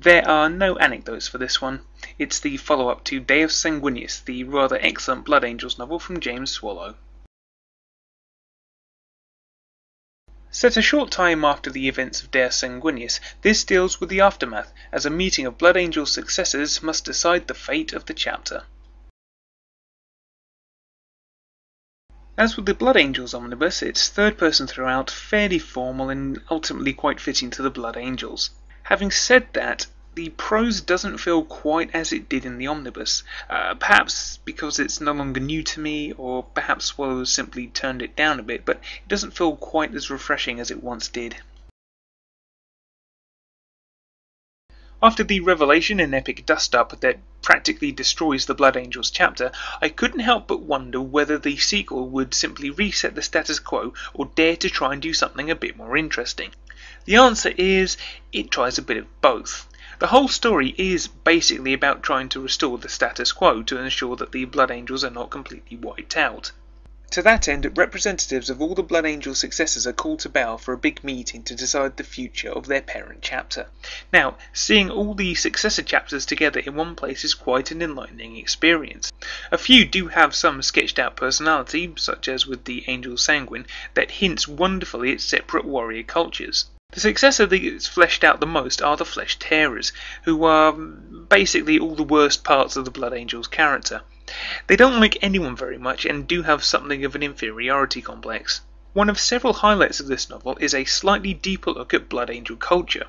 There are no anecdotes for this one. It's the follow-up to Deus Sanguinius, the rather excellent Blood Angels novel from James Swallow. Set a short time after the events of Deus Sanguinius, this deals with the aftermath, as a meeting of Blood Angel's successors must decide the fate of the chapter. As with the Blood Angels Omnibus, it's third person throughout, fairly formal and ultimately quite fitting to the Blood Angels. Having said that, the prose doesn't feel quite as it did in the omnibus, perhaps because it's no longer new to me, or perhaps Swallow simply turned it down a bit, but it doesn't feel quite as refreshing as it once did. After the revelation and epic dust-up that practically destroys the Blood Angels chapter, I couldn't help but wonder whether the sequel would simply reset the status quo or dare to try and do something a bit more interesting. The answer is, it tries a bit of both. The whole story is basically about trying to restore the status quo to ensure that the Blood Angels are not completely wiped out. To that end, representatives of all the Blood Angel successors are called to Bow for a big meeting to decide the future of their parent chapter. Now, seeing all the successor chapters together in one place is quite an enlightening experience. A few do have some sketched out personality, such as with the Angel Sanguine, that hints wonderfully at separate warrior cultures. The successor that is fleshed out the most are the Flesh Tearers, who are basically all the worst parts of the Blood Angel's character. They don't like anyone very much and do have something of an inferiority complex. One of several highlights of this novel is a slightly deeper look at Blood Angel culture.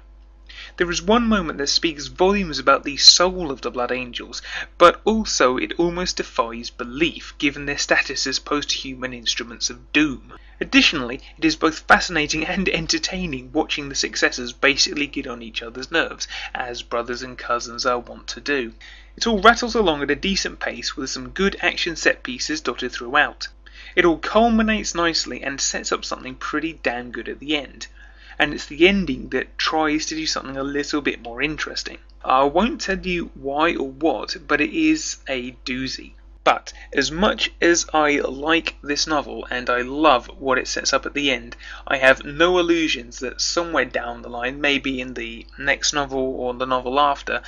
There is one moment that speaks volumes about the soul of the Blood Angels, but also it almost defies belief given their status as post-human instruments of doom. Additionally, it is both fascinating and entertaining watching the successors basically get on each other's nerves, as brothers and cousins are wont to do. It all rattles along at a decent pace with some good action set pieces dotted throughout. It all culminates nicely and sets up something pretty damn good at the end. And it's the ending that tries to do something a little bit more interesting. I won't tell you why or what, but it is a doozy. But as much as I like this novel and I love what it sets up at the end, I have no illusions that somewhere down the line, maybe in the next novel or the novel after,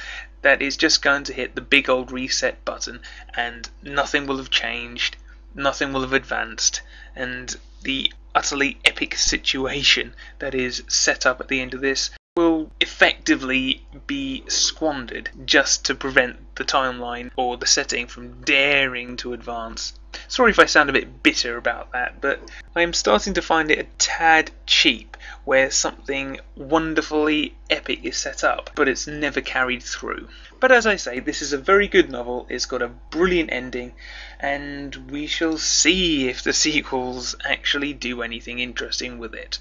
that is just going to hit the big old reset button and nothing will have changed, nothing will have advanced, and the utterly epic situation that is set up at the end of this will effectively be squandered just to prevent the timeline or the setting from daring to advance. Sorry if I sound a bit bitter about that, but I am starting to find it a tad cheap where something wonderfully epic is set up, but it's never carried through. But as I say, this is a very good novel, it's got a brilliant ending, and we shall see if the sequels actually do anything interesting with it.